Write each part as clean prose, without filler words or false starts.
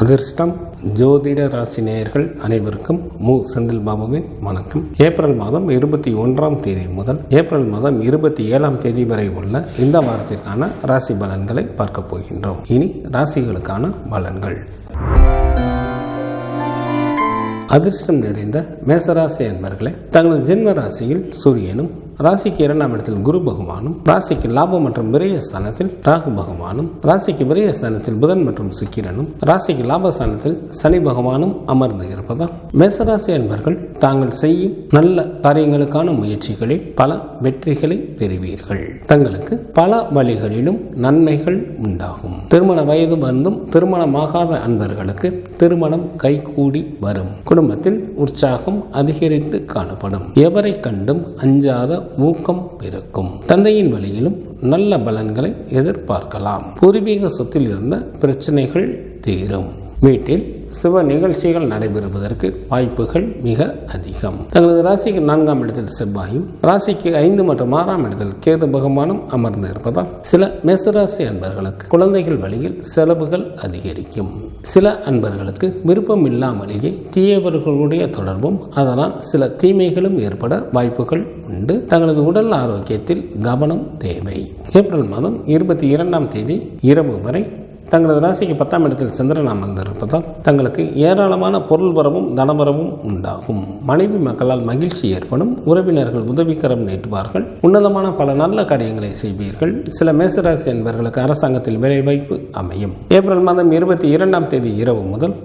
அதிர்ஷ்டம் ஜோதிட ராசி நேயர்கள் அனைவருக்கும் செந்தில் பாபுவின் வணக்கம். ஏப்ரல் மாதம் 21ஆம் தேதி முதல் ஏப்ரல் மாதம் 27ஆம் தேதி வரை உள்ள இந்த வாரத்திற்கான ராசி பலன்களை பார்க்க போகின்றோம். இனி ராசிகளுக்கான பலன்கள். அதிர்ஷ்டம் நிறைந்த மேசராசி அன்பர்களே, தங்களது ஜென்ம ராசியில் சூரியனும், ராசிக்கு 2ஆம் இடத்தில் குரு பகவானும், ராசிக்கு லாபம் மற்றும் விரயஸ்தானத்தில் ராகு பகவானும், ராசிக்கு விரயஸ்தானத்தில் புதன் மற்றும் சுக்கிரனும், ராசிக்கு லாபஸ்தானத்தில் சனி பகவானும் அமர்ந்து இருப்பதால் மேசராசி அன்பர்கள் தாங்கள் செய்யும் நல்ல காரியங்களுக்கான முயற்சிகளில் பல வெற்றிகளை பெறுவீர்கள். தங்களுக்கு பல வழிகளிலும் நன்மைகள் உண்டாகும். திருமண வயது வந்தும் திருமணமாகாத அன்பர்களுக்கு திருமணம் கைகூடி வரும். குடும்பத்தில் உற்சாகம் அதிகரித்து காணப்படும். எவரை கண்டும் அஞ்சாத ஊக்கம் பெருக்கும். தந்தையின் வழியிலும் நல்ல பலன்களை எதிர்பார்க்கலாம். பூர்வீக சொத்தில் இருந்த பிரச்சனைகள் தீரும். வீட்டில் சுப நிகழ்ச்சிகள் நடைபெறுவதற்கு வாய்ப்புகள் மிக அதிகம். தங்களது ராசிக்கு 4ஆம் இடத்தில் செவ்வாயும், ராசிக்கு 5 மற்றும் 6ஆம் இடத்தில் கேது பகவானும் அமர்ந்து இருப்பதால் சில மேசராசி அன்பர்களுக்கு குழந்தைகள் வழியில் செலவுகள் அதிகரிக்கும். சில அன்பர்களுக்கு விருப்பம் இல்லாமலேயே தீயவர்களுடைய தொடர்பும், அதனால் சில தீமைகளும் ஏற்பட வாய்ப்புகள் உண்டு. தங்களது உடல் ஆரோக்கியத்தில் கவனம் தேவை. ஏப்ரல் மாதம் 22ஆம் தேதி இரவு வரை தங்களது ராசிக்கு 10ஆம் இடத்தில் சந்திரன் அமர்ந்திருப்பதால் தங்களுக்கு ஏராளமான பொருள் வரவும் தனவரவும் உண்டாகும். மனைவி மக்களால் மகிழ்ச்சி ஏற்படும். உறவினர்கள் உதவிக்கரம் நீட்டுவார்கள். உன்னதமான பல நல்ல காரியங்களை செய்வீர்கள். சில மேசராசி என்பவர்களுக்கு அரசாங்கத்தில் வேலைவாய்ப்பு அமையும். ஏப்ரல் மாதம் 22ஆம் தேதி இரவு முதல்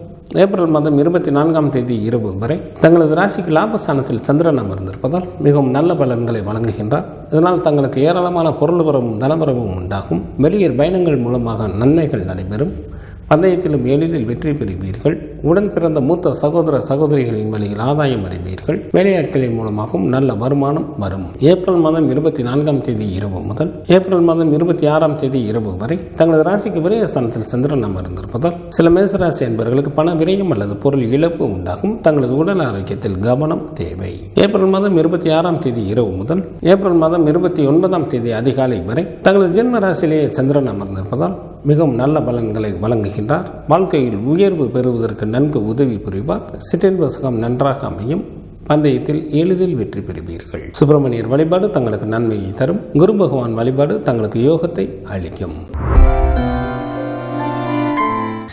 ஏப்ரல் மாதம் 24ஆம் தேதி இரவு வரை தங்களது ராசிக்கு லாபஸ்தானத்தில் சந்திரன் அமர்ந்திருப்பதால் மிகவும் நல்ல பலன்களை வழங்குகின்றார். இதனால் தங்களுக்கு ஏராளமான பொருள் வரவும் தனவரவும் உண்டாகும். வெளியூர் பயணங்கள் மூலமாக நன்மைகள் நடைபெறும். பந்தயத்திலும் எளிதில் வெற்றி பெறுவீர்கள். உடன் பிறந்த மூத்த சகோதர சகோதரிகளின் வழியில் ஆதாயம் அடைவீர்கள். வேலையாட்களின் மூலமாகவும் நல்ல வருமானம் வரும். ஏப்ரல் மாதம் 24ஆம் தேதி இரவு முதல் ஏப்ரல் மாதம் 26ஆம் தேதி இரவு வரை தங்களது ராசிக்கு விரயஸ்தானத்தில் சந்திரன் அமர்ந்திருப்பதால் சில மேசராசி என்பவர்களுக்கு பண விரயம் அல்லது பொருள் இழப்பு உண்டாகும். தங்களது உடல் ஆரோக்கியத்தில் கவனம் தேவை. ஏப்ரல் மாதம் 26ஆம் தேதி இரவு முதல் ஏப்ரல் மாதம் 29ஆம் தேதி அதிகாலை வரை தங்களது ஜென்ம ராசியிலேயே சந்திரன் அமர்ந்திருப்பதால் மிகவும் நல்ல பலன்களை வழங்குகின்றார். வாழ்க்கையில் உயர்வு பெறுவதற்கு நன்கு உதவி புரிவார். சிற்றின்ப சுகம் நன்றாக அமையும். பந்தயத்தில் எளிதில் வெற்றி பெறுவீர்கள். சுப்பிரமணியர் வழிபாடு தங்களுக்கு நன்மையை தரும். குரு பகவான் வழிபாடு தங்களுக்கு யோகத்தை அளிக்கும்.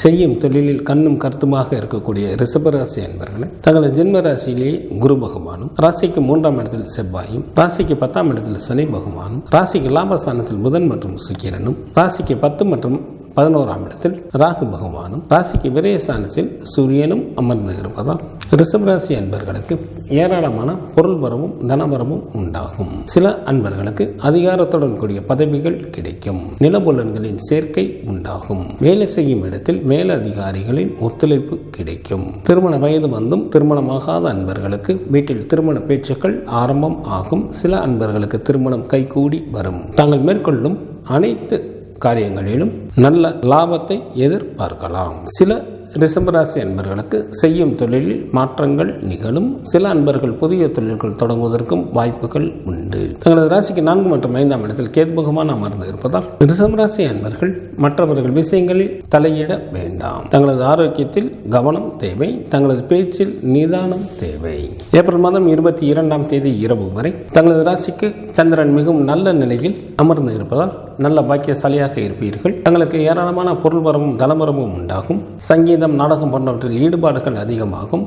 செய்யும் தொழிலில் கண்ணும் கருத்துமாக இருக்கக்கூடிய ரிஷபராசி என்பவர்களை தங்களது ஜென்ம ராசியிலேயே குரு பகவானும், ராசிக்கு 3ஆம் இடத்தில் செவ்வாயும், ராசிக்கு 10ஆம் இடத்தில் சனி பகவானும், ராசிக்கு லாபஸ்தானத்தில் புதன் மற்றும் சுக்கிரனும், ராசிக்கு 10 மற்றும் 11ஆம் இடத்தில் ராகு பகவானும், ராசிக்கு விரயஸ்தானத்தில் சூரியனும் அமர்ந்து இருப்பதால் ரிஷபராசி அன்பர்களுக்கு ஏராளமான பொருள் வரவும் தனவரவும் உண்டாகும். சில அன்பர்களுக்கு அதிகாரத்துடன் கூடிய பதவிகள் கிடைக்கும். நிலபுலன்களின் சேர்க்கை உண்டாகும். வேலை செய்யும் இடத்தில் மேலதிகாரிகளின் ஒத்துழைப்பு கிடைக்கும். திருமண வயது வந்தும் திருமணமாகாத அன்பர்களுக்கு வீட்டில் திருமண பேச்சுக்கள் ஆரம்பம் ஆகும். சில அன்பர்களுக்கு திருமணம் கைகூடி வரும். தாங்கள் மேற்கொள்ளும் அனைத்து காரியங்களிலும் நல்ல லாபத்தை எதிர்பார்க்கலாம். சில ரிஷபராசி அன்பர்களுக்கு செய்யும் தொழிலில் மாற்றங்கள் நிகழும். சில அன்பர்கள் புதிய தொழில்கள் தொடங்குவதற்கும் வாய்ப்புகள் உண்டு. தங்களது ராசிக்கு 4 மற்றும் 5ஆம் இடத்தில் கேது பகவான் அமர்ந்து இருப்பதால் ரிஷபராசி அன்பர்கள் மற்றவர்கள் விஷயங்களில் தலையிட வேண்டாம். தங்களது ஆரோக்கியத்தில் கவனம் தேவை. தங்களது பேச்சில் நிதானம் தேவை. ஏப்ரல் மாதம் 22ஆம் தேதி இரவு வரை தங்களது ராசிக்கு சந்திரன் மிகவும் நல்ல நிலையில் அமர்ந்து இருப்பதால் நல்ல பாக்கியசாலியாக இருப்பீர்கள். தங்களுக்கு ஏராளமான பொருள் வரவும் தனவரவும் உண்டாகும். சங்கீதம், நாடகம் போன்றவற்றில் ஈடுபாடுகள் அதிகமாகும்.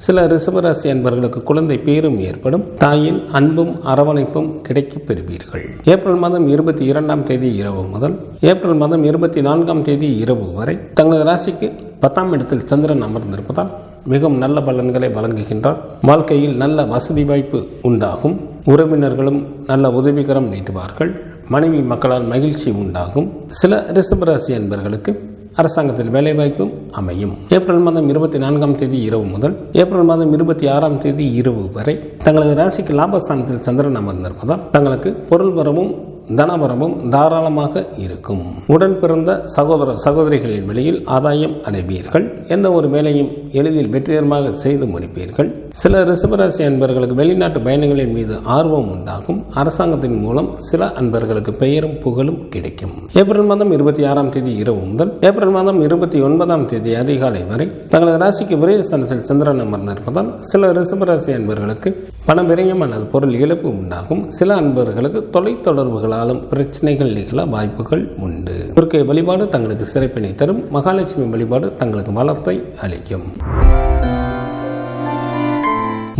சில ரிஷபராசி அன்பர்களுக்கு குழந்தை பேரும் ஏற்படும். தாயின் அன்பும் அரவணைப்பும் கிடைக்கப் பெறுவீர்கள். ஏப்ரல் மாதம் 22ஆம் தேதி இரவு முதல் ஏப்ரல் மாதம் 24ஆம் தேதி இரவு வரை தங்களது ராசிக்கு 10ஆம் இடத்தில் சந்திரன் அமர்ந்திருப்பதால் மிகவும் நல்ல பலன்களை வழங்குகின்றார். வாழ்க்கையில் நல்ல வசதி வாய்ப்பு உண்டாகும். உறவினர்களும் நல்ல உதவிகரம் நீட்டுவார்கள். மனைவி மக்களால் மகிழ்ச்சி உண்டாகும். சில ரிஷபராசி அன்பர்களுக்கு அரசாங்கத்தில் வேலைவாய்ப்பும் அமையும். ஏப்ரல் மாதம் 24ஆம் தேதி இரவு முதல் ஏப்ரல் மாதம் 26ஆம் தேதி இரவு வரை தங்களது ராசிக்கு லாபஸ்தானத்தில் சந்திரன் அமர்ந்திருப்பதால் தங்களுக்கு பொருள் வரவும் தனவரமும் தாராளமாக இருக்கும். உடன் பிறந்த சகோதர சகோதரிகளின் வழியில் ஆதாயம் அடைவீர்கள். எந்த ஒரு வேலையும் எளிதில் வெற்றிகரமாக செய்து முடிப்பீர்கள். சில ரிஷபராசி அன்பர்களுக்கு வெளிநாட்டு பயணங்களின் மீது ஆர்வம் உண்டாகும். அரசாங்கத்தின் மூலம் சில அன்பர்களுக்கு பெயரும் புகழும் கிடைக்கும். ஏப்ரல் மாதம் 26ஆம் தேதி இரவு முதல் ஏப்ரல் மாதம் 29ஆம் தேதி அதிகாலை வரை தங்களது ராசிக்கு விரயஸ்தானத்தில் சந்திரன் அமர்ந்திருப்பதால் சில ரிஷபராசி அன்பர்களுக்கு பண விரயம் அல்லது பொருள் இழப்பு உண்டாகும். சில அன்பர்களுக்கு தொலைத்தொடர்புகளாலும் பிரச்சனைகள் நிகழ வாய்ப்புகள் உண்டு. துர்க்கை வழிபாடு தங்களுக்கு சிறப்பினை தரும். மகாலட்சுமி வழிபாடு தங்களுக்கு வளத்தை அளிக்கும்.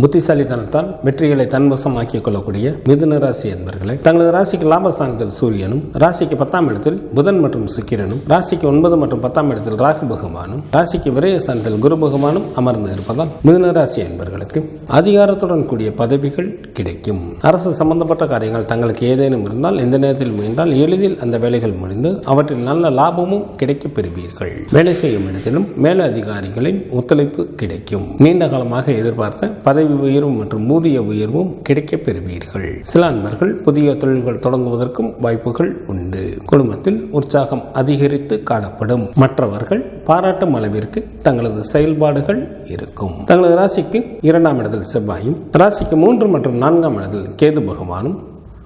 புத்திசாலித்தனத்தால் வெற்றிகளை தன்வசமாக்கிக் கொள்ளக்கூடிய மிதுன ராசி என்பர்களை தங்களது ராசிக்கு லாபஸ்தானத்தில் சூரியனும், ராசிக்கு 10ஆம் இடத்தில் புதன் மற்றும் சுக்கிரனும், ராசிக்கு 9 மற்றும் 10ஆம் இடத்தில் ராகு பகவானும், ராசிக்கு விரயஸ்தானத்தில் குரு பகவானும் அமர்ந்து இருப்பதால் மிதுன ராசி என்பர்களுக்கு அதிகாரத்துடன் கூடிய பதவிகள் கிடைக்கும். அரசு சம்பந்தப்பட்ட காரியங்கள் தங்களுக்கு ஏதேனும் இருந்தால் எந்த நேரத்தில் முயன்றால் எளிதில் அந்த வேலைகள் முடிந்து அவற்றில் நல்ல லாபமும் கிடைக்கப் பெறுவீர்கள். வேலை செய்யும் இடத்திலும் மேல அதிகாரிகளின் ஒத்துழைப்பு கிடைக்கும். நீண்ட காலமாக எதிர்பார்த்த பதவி உயர்வு மற்றும் ஊதிய உயர்வும் கிடைக்கப் பெறுவீர்கள். சில அன்பர்கள் புதிய தொழில்கள் தொடங்குவதற்கும் வாய்ப்புகள் உண்டு. குடும்பத்தில் உற்சாகம் அதிகரித்து காணப்படும். மற்றவர்கள் பாராட்டும் அளவிற்கு தங்களது செயல்பாடுகள் இருக்கும். தங்களது ராசிக்கு 2ஆம் இடத்தில் செவ்வாயும், ராசிக்கு 3 மற்றும் 4ஆம் இடத்தில் கேது பகவானும்,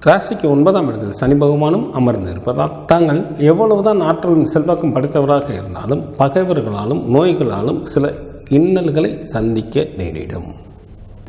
ராசிக்கு 9ஆம் இடத்தில் சனி பகவானும் அமர்ந்து இருப்பதால் தாங்கள் எவ்வளவுதான் ஆற்றலும் செல்வாக்கும் படைத்தவராக இருந்தாலும் பகைவர்களாலும் நோய்களாலும் சில இன்னல்களை சந்திக்க நேரிடும்.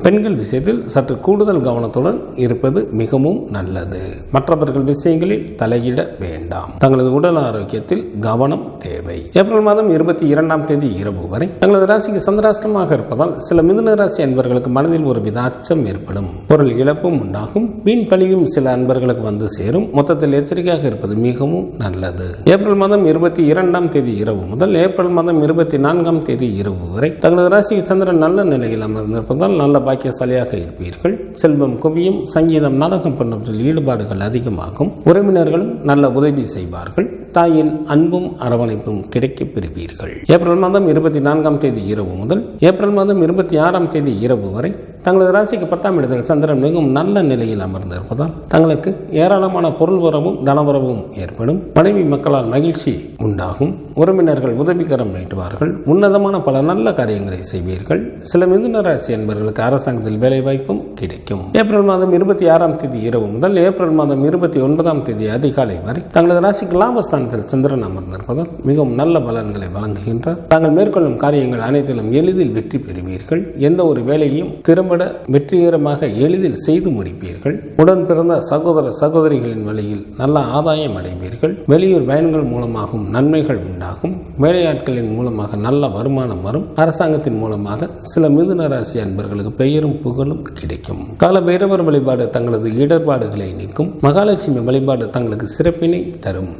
பெண்கள் விஷயத்தில் சற்று கூடுதல் கவனத்துடன் இருப்பது மிகவும் நல்லது. மற்றவர்கள் விஷயங்களில் தலையிட வேண்டாம். தங்களது உடல் ஆரோக்கியத்தில் கவனம் தேவை. ஏப்ரல் மாதம் 22ஆம் தேதி இரவு வரை தங்களது ராசிக்கு சந்திராஷ்டமாக இருப்பதால் சில மிதுன ராசி அன்பர்களுக்கு மனதில் ஒரு வித அச்சம் ஏற்படும். பொருள் இழப்பும் உண்டாகும். வீண் பழியும் சில அன்பர்களுக்கு வந்து சேரும். மொத்தத்தில் எச்சரிக்கையாக இருப்பது மிகவும் நல்லது. ஏப்ரல் மாதம் 22ஆம் தேதி இரவு முதல் ஏப்ரல் மாதம் 24ஆம் தேதி இரவு வரை தங்களது ராசிக்கு சந்திரன் நல்ல நிலையில் அமர்ந்திருப்பதால் நல்ல பாக்கியசாலியாக இருப்பீர்கள். செல்வம் குவியும். சங்கீதம், நாடகம் போன்றவற்றில் ஈடுபாடுகள் அதிகமாகும். உறவினர்களும் நல்ல உதவி செய்வார்கள். தாயின் அன்பும் அரவணைப்பும் கிடைக்கப் பெறுவீர்கள். ஏப்ரல் மாதம் 24ஆம் தேதி இரவு முதல் ஏப்ரல் மாதம் 26ஆம் தேதி இரவு வரை தங்களது ராசிக்கு 10ஆம் இடத்தில் சந்திரன் மிகவும் நல்ல நிலையில் அமர்ந்திருப்பதால் தங்களுக்கு ஏராளமான பொருள் வரவும் தனவரவும் ஏற்படும். மனைவி மக்களால் மகிழ்ச்சி உண்டாகும். உறவினர்கள் உதவிகரம் நீட்டுவார்கள். உன்னதமான பல நல்ல காரியங்களை செய்வீர்கள். சில மிதுன ராசி என்பவர்களுக்கு அரசாங்கத்தில் வேலை வாய்ப்பும் கிடைக்கும். ஏப்ரல் மாதம் 26ஆம் தேதி இரவு முதல் ஏப்ரல் மாதம் 29ஆம் தேதி அதிகாலை வரை தங்களது ராசிக்கு லாபஸ்தானத்தில் சந்திரன் அமர்ந்திருப்பதால் மிகவும் நல்ல பலன்களை வழங்குகின்றார். தாங்கள் மேற்கொள்ளும் காரியங்கள் அனைத்திலும் எளிதில் வெற்றி பெறுவீர்கள். எந்த ஒரு வேலையும் திறம்பட வெற்றிகரமாக எளிதில் செய்து முடிப்பீர்கள். உடன் பிறந்த சகோதர சகோதரிகளின் வழியில் நல்ல ஆதாயம் அடைவீர்கள். வெளியூர் பயன்கள் மூலமாகவும் நன்மைகள் உண்டாகும். வேலையாட்களின் மூலமாக நல்ல வருமானம் வரும். அரசாங்கத்தின் மூலமாக சில மிதுன ராசி அன்பர்களுக்கு பெயரும் புகழும் கிடைக்கும். கால பைரவர் வழிபாடு தங்களது இடர்பாடுகளை நீக்கும். மகாலட்சுமி வழிபாடு தங்களுக்கு சிறப்பினை தரும்.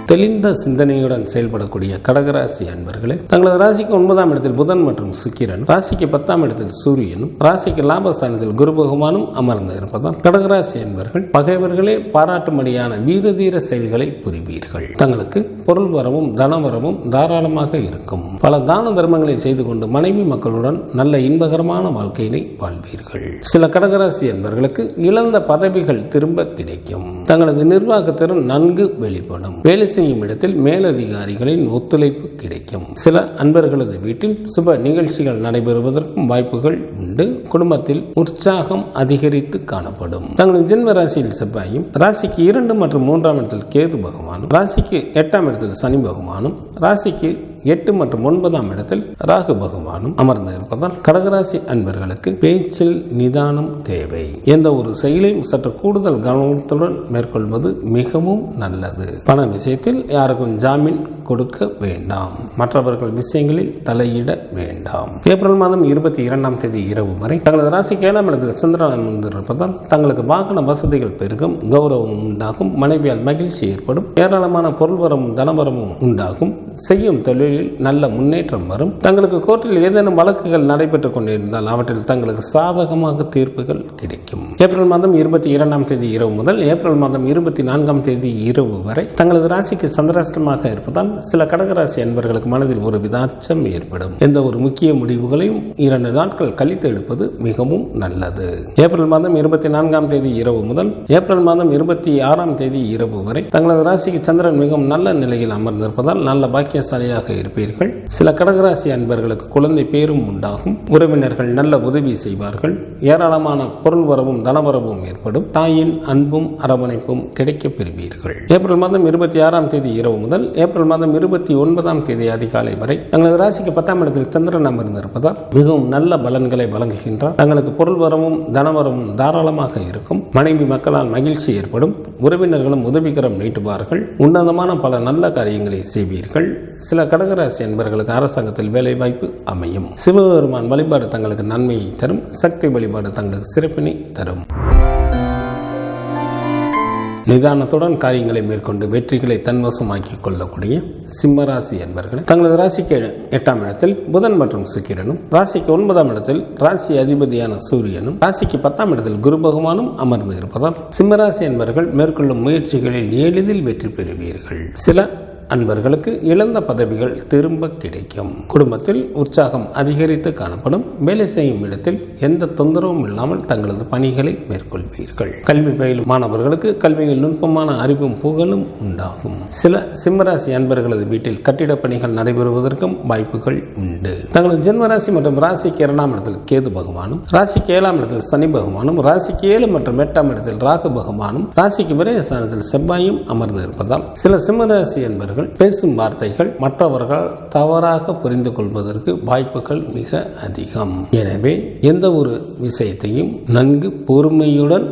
தெளிந்த சிந்தனையுடன் செயல்படக்கூடிய கடகராசி அன்பர்களே தங்களது ராசிக்கு 9ஆம் இடத்தில் புதன் மற்றும் சுக்கிரன், ராசிக்கு 10ஆம் இடத்தில் சூரியனும், ராசிக்கு லாபஸ்தானத்தில் குரு பகவானும் அமர்ந்து இருப்பதால் கடகராசி அன்பர்கள் பகைவர்களே பாராட்டும்படியான வீரதீர செயல்களை புரிவீர்கள். தங்களுக்கு பொருள் வரவும் தனவரவும் தாராளமாக இருக்கும். பல தான தர்மங்களை செய்து கொண்டு மனைவி மக்களுடன் நல்ல இன்பகரமான வாழ்க்கையினை வாழ்வீர்கள். சில கடகராசி அன்பர்களுக்கு இழந்த பதவிகள் திரும்ப கிடைக்கும். தங்களது நிர்வாகத்திறன் நன்கு வெளிப்படும். வேலை செய்யும் இடத்தில் மேலதிகாரிகளின் ஒத்துழைப்பு கிடைக்கும். சில அன்பர்களது வீட்டில் சுப நிகழ்ச்சிகள் நடைபெறுவதற்கும் வாய்ப்புகள் உண்டு. குடும்பத்தில் உற்சாகம் அதிகரித்து காணப்படும். தங்களது ஜென்ம ராசியில் செவ்வாயும், ராசிக்கு 2 மற்றும் 3ஆம் இடத்தில் கேது பகவானும், ராசிக்கு 8ஆம் இடத்தில் சனி பகவானும், ராசிக்கு 8 மற்றும் 9ஆம் இடத்தில் ராகு பகவானும் அமர்ந்து இருப்பதால் கடகராசி அன்பர்களுக்கு பேச்சில் நிதானம் தேவை. எந்த ஒரு செயலையும் சற்று கூடுதல் கவனத்துடன் மேற்கொள்வது மிகவும் நல்லது. பண விஷயத்தில் யாருக்கும் ஜாமீன் கொடுக்க வேண்டாம். மற்றவர்கள் விஷயங்களில் தலையிட வேண்டாம். ஏப்ரல் மாதம் 22ஆம் தேதி இரவு வரை தங்களது ராசிக்கு 7ஆம் இடத்தில் சந்திரன் அமர்ந்திருப்பதால் தங்களுக்கு வாகன வசதிகள் பெருகும். கௌரவம் உண்டாகும். மனைவியால் மகிழ்ச்சி ஏற்படும். ஏராளமான பொருள் வரமும் தனவரமும் உண்டாகும். செய்யும் தொழில் தொழிலில் நல்ல முன்னேற்றம் வரும். தங்களுக்கு கோர்ட்டில் ஏதேனும் வழக்குகள் நடைபெற்றுக் கொண்டிருந்தால் அவற்றில் தங்களுக்கு சாதகமாக தீர்ப்புகள் கிடைக்கும். ஏப்ரல் மாதம் 22ஆம் தேதி இரவு முதல் ஏப்ரல் மாதம் 24ஆம் தேதி இரவு வரை தங்களது ராசிக்கு சந்திராஷ்டமாக இருப்பதால் சில கடகராசி அன்பர்களுக்கு மனதில் ஒரு வித அச்சம் ஏற்படும். எந்த ஒரு முக்கிய முடிவுகளையும் 2 நாட்கள் கழித்து எடுப்பது மிகவும் நல்லது. ஏப்ரல் மாதம் 24ஆம் தேதி இரவு முதல் ஏப்ரல் மாதம் 26ஆம் தேதி இரவு வரை தங்களது ராசிக்கு சந்திரன் மிகவும் நல்ல நிலையில் அமர்ந்திருப்பதால் நல்ல பாக்கியசாலியாக இருப்பீர்கள். சில கடகராசி அன்பர்களுக்கு குழந்தை பேரும் உண்டாகும். உறவினர்கள் நல்ல உதவி செய்வார்கள். ஏராளமான பொருள் வரவும் தனவரவும் ஏற்படும். தாயின் அன்பும் அரவணைப்பும் கிடைக்கப் பெறுவீர்கள். ஏப்ரல் மாதம் 26ஆம் தேதி இரவு முதல் ஏப்ரல் மாதம் 29ஆம் தேதி அதிகாலை வரை தங்களது ராசிக்கு 10ஆம் இடத்தில் சந்திரன் அமர்ந்திருப்பதால் மிகவும் நல்ல பலன்களை வழங்குகின்றார். தங்களுக்கு பொருள் வரவும் தனவரவும் தாராளமாக இருக்கும். மனைவி மக்களால் மகிழ்ச்சி ஏற்படும். உறவினர்களும் உதவிகரம் நீட்டுவார்கள். உன்னதமான பல நல்ல காரியங்களை செய்வீர்கள். சில கடகராசி என்பவர்களுக்கு அரசாங்கத்தில் வேலை வாய்ப்பு அமையும். சிவபெருமான் வழிபாடு தங்களுக்கு நன்மையை தரும். சக்தி வழிபாடு தங்களுக்கு சிறப்பினை தரும். நிதானத்துடன் காரியங்களை மேற்கொண்டு வெற்றிகளை தன்வசமாக்கிக் கொள்ளக்கூடிய சிம்மராசி என்பர்கள் தங்களது ராசிக்கு 8ஆம் இடத்தில் புதன் மற்றும் சுக்கிரனும், ராசிக்கு 9ஆம் இடத்தில் ராசி அதிபதியான சூரியனும், ராசிக்கு 10ஆம் இடத்தில் குரு பகவானும் அமர்ந்து இருப்பதால் சிம்மராசி என்பர்கள் மேற்கொள்ளும் முயற்சிகளில் எளிதில் வெற்றி பெறுவீர்கள். சில அன்பர்களுக்கு இழந்த பதவிகள் திரும்ப கிடைக்கும். குடும்பத்தில் உற்சாகம் அதிகரித்து காணப்படும். வேலை செய்யும் இடத்தில் எந்த தொந்தரவும் இல்லாமல் தங்களது பணிகளை மேற்கொள்வீர்கள். கல்வி பயிலும் மாணவர்களுக்கு கல்வியில் நுட்பமான அறிவும் புகழும் உண்டாகும். சில சிம்மராசி அன்பர்களது வீட்டில் கட்டிடப் பணிகள் நடைபெறுவதற்கும் வாய்ப்புகள் உண்டு. தங்களது ஜென்மராசி மற்றும் ராசிக்கு 2ஆம் இடத்தில் கேது பகவானும், ராசிக்கு 7ஆம் இடத்தில் சனி பகவானும், ராசிக்கு 7 மற்றும் 8ஆம் இடத்தில் ராகு பகவானும், ராசிக்கு விரயஸ்தானத்தில் செவ்வாயும் அமர்ந்து இருப்பதால் சில சிம்மராசி என்பர்கள் பேசும் வார்த்தைகள் மற்றவர்கள் தவறாக புரிந்து கொள்வதற்கு வாய்ப்புகள் மிக அதிகம். எனவே எந்த ஒரு விஷயத்தையும் நன்கு பொறுமையுடன்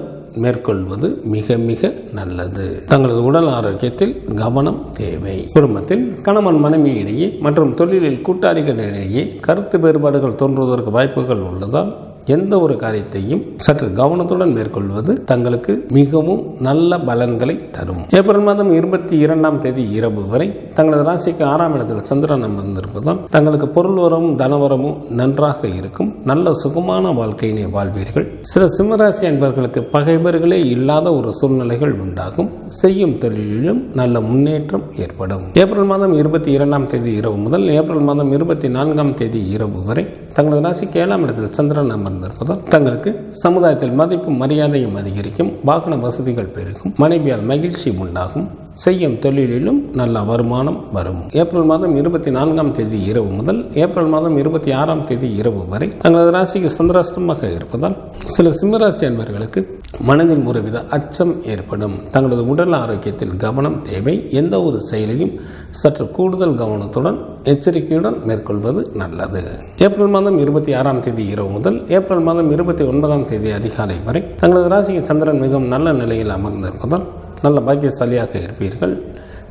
மேற்கொள்வது மிக மிக நல்லது. தங்களது உடல் ஆரோக்கியத்தில் கவனம் தேவை. குடும்பத்தில் கணவன் மனைவி இடையே மற்றும் தொழிலில் கூட்டாளிகளிடையே கருத்து வேறுபாடுகள் தோன்றுவதற்கு வாய்ப்புகள் உள்ளதால் எந்த ஒரு காரியத்தையும் சற்று கவனத்துடன் மேற்கொள்வது தங்களுக்கு மிகவும் நல்ல பலன்களை தரும். ஏப்ரல் மாதம் 22ஆம் தேதி இரவு வரை தங்களது ராசிக்கு 6ஆம் இடத்தில் சந்திரன் அமர்ந்திருப்பதால் தங்களுக்கு பொருள் வரவும் தனவரமும் நன்றாக இருக்கும். நல்ல சுகமான வாழ்க்கையினை வாழ்வீர்கள். சில சிம்மராசி அன்பர்களுக்கு பகைவர்களே இல்லாத ஒரு சூழ்நிலைகள் உண்டாகும். செய்யும் தொழிலிலும் நல்ல முன்னேற்றம் ஏற்படும். ஏப்ரல் மாதம் 22ஆம் தேதி இரவு முதல் ஏப்ரல் மாதம் 24ஆம் தேதி இரவு வரை தங்களது ராசிக்கு 7ஆம் இடத்தில் சந்திரன் அமர்ந்திருப்பதால் தங்களுக்கு சமுதாயத்தில் மதிப்பும் மரியாதையும் அதிகரிக்கும். வாகன வசதிகள் பெருகும். மனைவியால் மகிழ்ச்சி உண்டாகும். செய்யும் தொழிலிலும் நல்ல வருமானம் வரும். ஏப்ரல் மாதம் 24ஆம் தேதி இரவு முதல் ஏப்ரல் மாதம் 26ஆம் தேதி இரவு வரை தங்களது ராசிக்கு சந்திராஷ்டமாக இருப்பதால் சில சிம்மராசி அன்பர்களுக்கு மனதில் ஒருவித அச்சம் ஏற்படும். தங்களது உடல் ஆரோக்கியத்தில் கவனம் தேவை. எந்த ஒரு செயலையும் சற்று கூடுதல் கவனத்துடன் எச்சரிக்கையுடன் மேற்கொள்வது நல்லது. ஏப்ரல் மாதம் 26ஆம் தேதி இரவு முதல் ஏப்ரல் மாதம் 29ஆம் தேதி அதிகாலை வரை தங்களது ராசிக்கு சந்திரன் மிகவும் நல்ல நிலையில் அமர்ந்திருப்பதால் நல்ல பாக்கியசாலியாக இருப்பீர்கள்.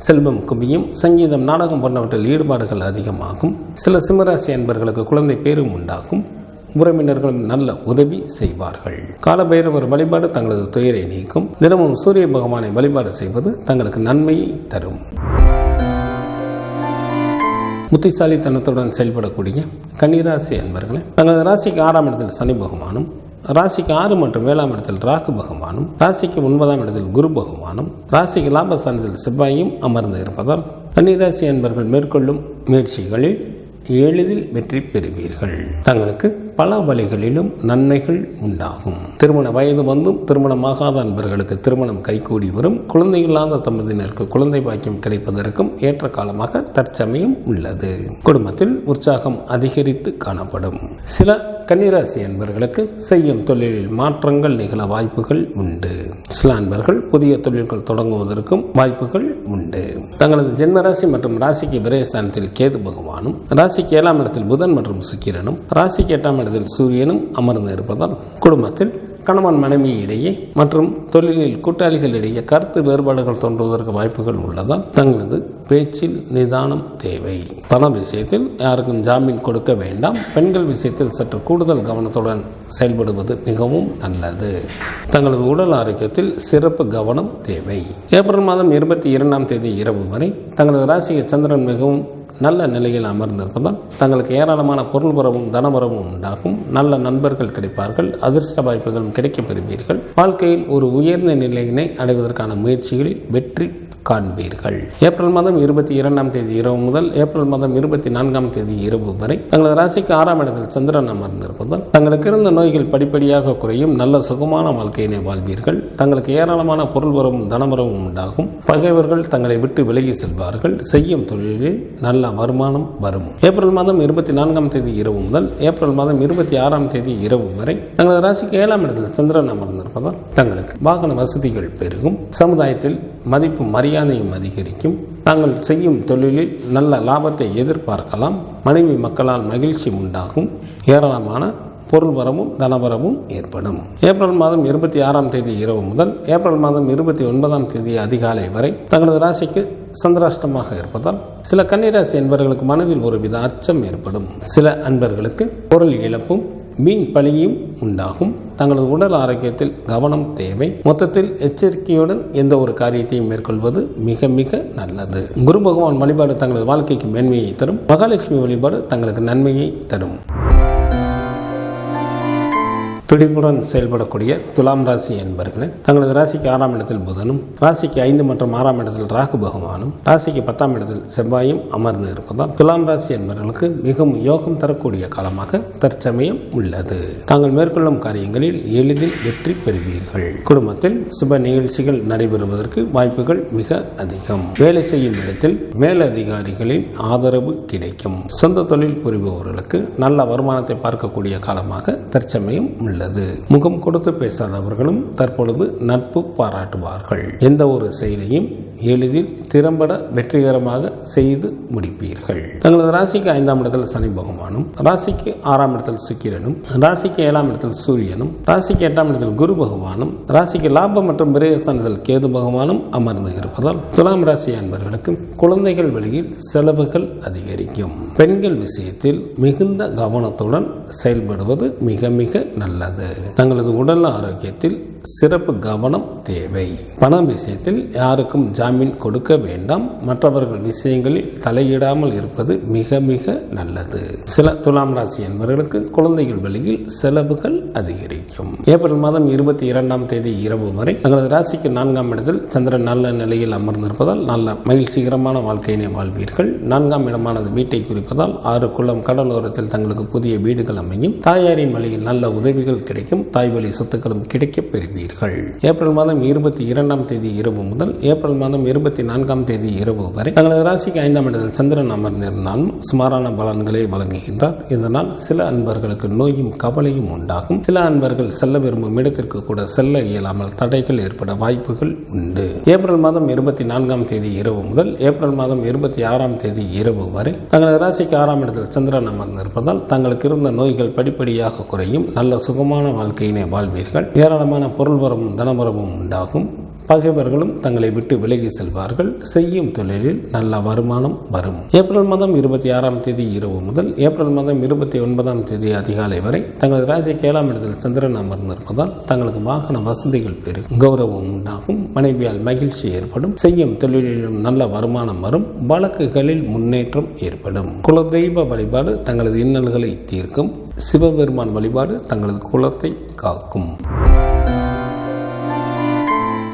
செல்வம் குவியும். சங்கீதம், நாடகம் போன்றவற்றில் ஈடுபாடுகள் அதிகமாகும். சில சிம்மராசி அன்பர்களுக்கு குழந்தை பேரும் உண்டாகும். உறவினர்களும் நல்ல உதவி செய்வார்கள். காலபைரவர் வழிபாடு தங்களது துயரை நீக்கும். தினமும் சூரிய பகவானை வழிபாடு செய்வது தங்களுக்கு நன்மையை தரும். புத்திசாலித்தனத்துடன் செயல்படக்கூடிய கன்னிராசி அன்பர்களே தங்களது ராசிக்கு 6ஆம் இடத்தில் சனி பகவானும், ராசிக்கு 6 மற்றும் 7ஆம் இடத்தில் ராகு பகவானும், ராசிக்கு 9ஆம் இடத்தில் குரு பகவானும், ராசிக்கு லாபஸ்தானத்தில் செவ்வாயும் அமர்ந்து இருப்பதால் கன்னிராசி அன்பர்கள் மேற்கொள்ளும் முயற்சிகளில் எளிதில் வெற்றி பெறுவீர்கள். தங்களுக்கு பல வழிகளிலும் நன்மைகள் உண்டாகும். திருமண வயது வந்தும் திருமணமாகாத அன்பர்களுக்கு திருமணம் கைகூடி வரும். குழந்தை இல்லாத தம்பதியினருக்கு குழந்தை பாக்கியம் கிடைப்பதற்கும் ஏற்ற காலமாக தற்சமயம் உள்ளது. குடும்பத்தில் உற்சாகம் அதிகரித்து காணப்படும். சில கன்னிராசி அன்பர்களுக்கு செய்யும் தொழிலில் மாற்றங்கள் நிகழ வாய்ப்புகள் உண்டு. சில அன்பர்கள் புதிய தொழில்கள் தொடங்குவதற்கும் வாய்ப்புகள் உண்டு. தங்களது ஜென்மராசி மற்றும் ராசிக்கு விரயஸ்தானத்தில் கேது பகவானும், ராசிக்கு 7ஆம் இடத்தில் புதன் மற்றும் சுக்கிரனும், ராசிக்கு 8ஆம் இடத்தில் சூரியனும் அமர்ந்து இருப்பதால் குடும்பத்தில் கணவன் மனைவி இடையே மற்றும் தொழிலில் கூட்டாளிகளிடையே கருத்து வேறுபாடுகள் தோன்றுவதற்கு வாய்ப்புகள் உள்ளதால் தங்களது பேச்சில் நிதானம் தேவை. பண விஷயத்தில் யாருக்கும் ஜாமீன் கொடுக்க வேண்டாம். பெண்கள் விஷயத்தில் சற்று கூடுதல் கவனத்துடன் செயல்படுவது மிகவும் நல்லது. தங்களது உடல் ஆரோக்கியத்தில் சிறப்பு கவனம் தேவை. ஏப்ரல் மாதம் 22ஆம் தேதி இரவு வரை தங்களது ராசிக்கு சந்திரன் மிகவும் நல்ல நிலையில் அமர்ந்திருப்பதால் தங்களுக்கு ஏராளமான பொருள் வரவும் தனவரவும் உண்டாகும். நல்ல நண்பர்கள் கிடைப்பார்கள். அதிர்ஷ்ட வாய்ப்புகளும் கிடைக்கப் பெறுவீர்கள். வாழ்க்கையில் ஒரு உயர்ந்த நிலையினை அடைவதற்கான முயற்சிகளில் வெற்றி காண்பீர்கள். ஏப்ரல் மாதம் 22ஆம் தேதி இரவு முதல் ஏப்ரல் மாதம் 24ஆம் தேதி இரவு வரை தங்களது ராசிக்கு 6ஆம் இடத்தில் சந்திரன் அமர்ந்திருப்பதால் தங்களுக்கு இருந்த நோய்கள் படிப்படியாக குறையும். நல்ல சுகமான வாழ்க்கையினை வாழ்வீர்கள். தங்களுக்கு ஏராளமான பொருள் வரவும் தனவரவும் உண்டாகும். பகைவர்கள் தங்களை விட்டு விலகி செல்வார்கள். செய்யும் தொழிலில் நல்ல வருமானம் வரும். ஏப்ரல் மாதம் 24ஆம் தேதி இரவு முதல் ஏப்ரல் மாதம் 26ஆம் தேதி இரவு வரை தங்களது ராசிக்கு 7ஆம் இடத்தில் சந்திரன் அமர்ந்திருப்பதால் தங்களுக்கு வாகன வசதிகள் பெருகும். சமுதாயத்தில் மதிப்பு மரியாதையும் அதிகரிக்கும். தாங்கள் செய்யும் தொழிலில் நல்ல லாபத்தை எதிர்பார்க்கலாம். மனைவி மக்களால் மகிழ்ச்சி உண்டாகும். ஏராளமான பொருள் வரவும் தனவரவும் ஏற்படும். ஏப்ரல் மாதம் 26ஆம் தேதி இரவு முதல் ஏப்ரல் மாதம் 29ஆம் தேதி அதிகாலை வரை தங்களது ராசிக்கு சந்திராஷ்டமாக இருப்பதால் சில கன்னிராசி என்பவர்களுக்கு மனதில் ஒருவித அச்சம் ஏற்படும். சில அன்பர்களுக்கு பொருள் இழப்பும் மீன் பலியும் உண்டாகும். தங்களது உடல் ஆரோக்கியத்தில் கவனம் தேவை. மொத்தத்தில் எச்சரிக்கையுடன் எந்த ஒரு காரியத்தையும் மேற்கொள்வது மிக மிக நல்லது. குரு பகவான் வழிபாடு தங்களது வாழ்க்கைக்கு மேன்மையை தரும். மகாலட்சுமி வழிபாடு தங்களுக்கு நன்மையை தரும். துடிப்புடன் செயல்படக்கூடிய துலாம் ராசி என்பவர்களே, தங்களது ராசிக்கு 6ஆம் இடத்தில் புதனும், ராசிக்கு 5 மற்றும் 6ஆம் இடத்தில் ராகு பகவானும், ராசிக்கு 10ஆம் இடத்தில் செவ்வாயும் அமர்ந்து இருப்பதால் துலாம் ராசி என்பவர்களுக்கு மிகவும் யோகம் தரக்கூடிய காலமாக தற்சமயம் உள்ளது. தாங்கள் மேற்கொள்ளும் காரியங்களில் எளிதில் வெற்றி பெறுவீர்கள். குடும்பத்தில் சுப நிகழ்ச்சிகள் நடைபெறுவதற்கு வாய்ப்புகள் மிக அதிகம். வேலை செய்யும் இடத்தில் மேலதிகாரிகளின் ஆதரவு கிடைக்கும். சொந்த தொழில் புரிபவர்களுக்கு நல்ல வருமானத்தை பார்க்கக்கூடிய காலமாக தற்சமயம் உள்ளது. முகம் கொடுத்து பேசாதவர்களும் தற்பொழுது நட்பு பாராட்டுவார்கள். எந்த ஒரு செயலையும் எளிதில் திறம்பட வெற்றிகரமாக செய்து முடிப்பீர்கள். தங்களது ராசிக்கு 5ஆம் இடத்தில் சனி பகவானும், ராசிக்கு 6ஆம் இடத்தில் சுக்கிரனும், ராசிக்கு 7ஆம் இடத்தில் சூரியனும், ராசிக்கு 8ஆம் இடத்தில் குரு பகவானும், ராசிக்கு லாபம் மற்றும் விரயஸ்தானத்தில் கேது பகவானும் அமர்ந்து இருப்பதால் துலாம் ராசி அன்பர்களுக்கு குழந்தைகள் வழியில் செலவுகள் அதிகரிக்கும். பெண்கள் விஷயத்தில் மிகுந்த கவனத்துடன் செயல்படுவது மிக மிக நல்லது. தங்களது உடல் ஆரோக்கியத்தில் சிறப்பு கவனம் தேவை. பண விஷயத்தில் யாருக்கும் ஜாமீன் கொடுக்க வேண்டாம். மற்றவர்கள் விஷயங்களில் தலையிடாமல் இருப்பது மிக மிக நல்லது. சில துலாம் ராசி என்பவர்களுக்கு குழந்தைகள் வழியில் செலவுகள் அதிகரிக்கும். ஏப்ரல் மாதம் 22ஆம் தேதி இரவு வரை தங்களது ராசிக்கு 4ஆம் இடத்தில் சந்திரன் நல்ல நிலையில் அமர்ந்திருப்பதால் நல்ல மகிழ்ச்சிகரமான வாழ்க்கையினை வாழ்வீர்கள். 4ஆம் இடமானது வீட்டை குறிப்பதால் 6 குளம் கடலோரத்தில் தங்களுக்கு புதிய வீடுகள் அமையும். தாயாரின் வழியில் நல்ல உதவிகள் கிடைக்கும். தாய் வழி சொத்துக்களும் கிடைக்கப் பெறுவீர்கள். ஏப்ரல் மாதம் 22ஆம் தேதி இரவு முதல் ஏப்ரல் மாதம் 24ஆம் தேதி இரவு வரை தங்களது ராசிக்கு 5ஆம் இடத்தில் சந்திரன் அமர்ந்திருந்தாலும் சுமாரான பலன்களை வழங்குகின்றார். இதனால் சில அன்பர்களுக்கு நோயும் கவலையும் உண்டாகும். சில அன்பர்கள் செல்ல விரும்பும் இடத்திற்கு கூட செல்ல இயலாமல் தடைகள் ஏற்பட வாய்ப்புகள் உண்டு. ஏப்ரல் மாதம் 24ஆம் தேதி இரவு முதல் ஏப்ரல் மாதம் 26ஆம் தேதி இரவு வரை தங்களது ராசிக்கு 6ஆம் இடத்தில் சந்திரன் அமர்ந்திருப்பதால் தங்களுக்கு இருந்த நோய்கள் படிப்படியாக குறையும். நல்ல சுகமான வாழ்க்கையினை வாழ்வீர்கள். ஏராளமான பொருள் வரவும் தனவரவும் உண்டாகும். பகைவர்களும் தங்களை விட்டு விலகி செல்வார்கள். செய்யும் தொழிலில் நல்ல வருமானம் வரும். ஏப்ரல் மாதம் 26ஆம் தேதி இரவு முதல் ஏப்ரல் மாதம் 29ஆம் தேதி அதிகாலை வரை தங்களது ராசிக்கு 7ஆம் இடத்தில் சந்திரன் அமர்ந்திருப்பதால் தங்களுக்கு வாகன வசதிகள் பெருகும். கௌரவம் உண்டாகும். மனைவியால் மகிழ்ச்சி ஏற்படும். செய்யும் தொழிலிலும் நல்ல வருமானம் வரும். வழக்குகளில் முன்னேற்றம் ஏற்படும். குலதெய்வ வழிபாடு தங்களது இன்னல்களை தீர்க்கும். சிவபெருமான் வழிபாடு தங்களது குலத்தை காக்கும்.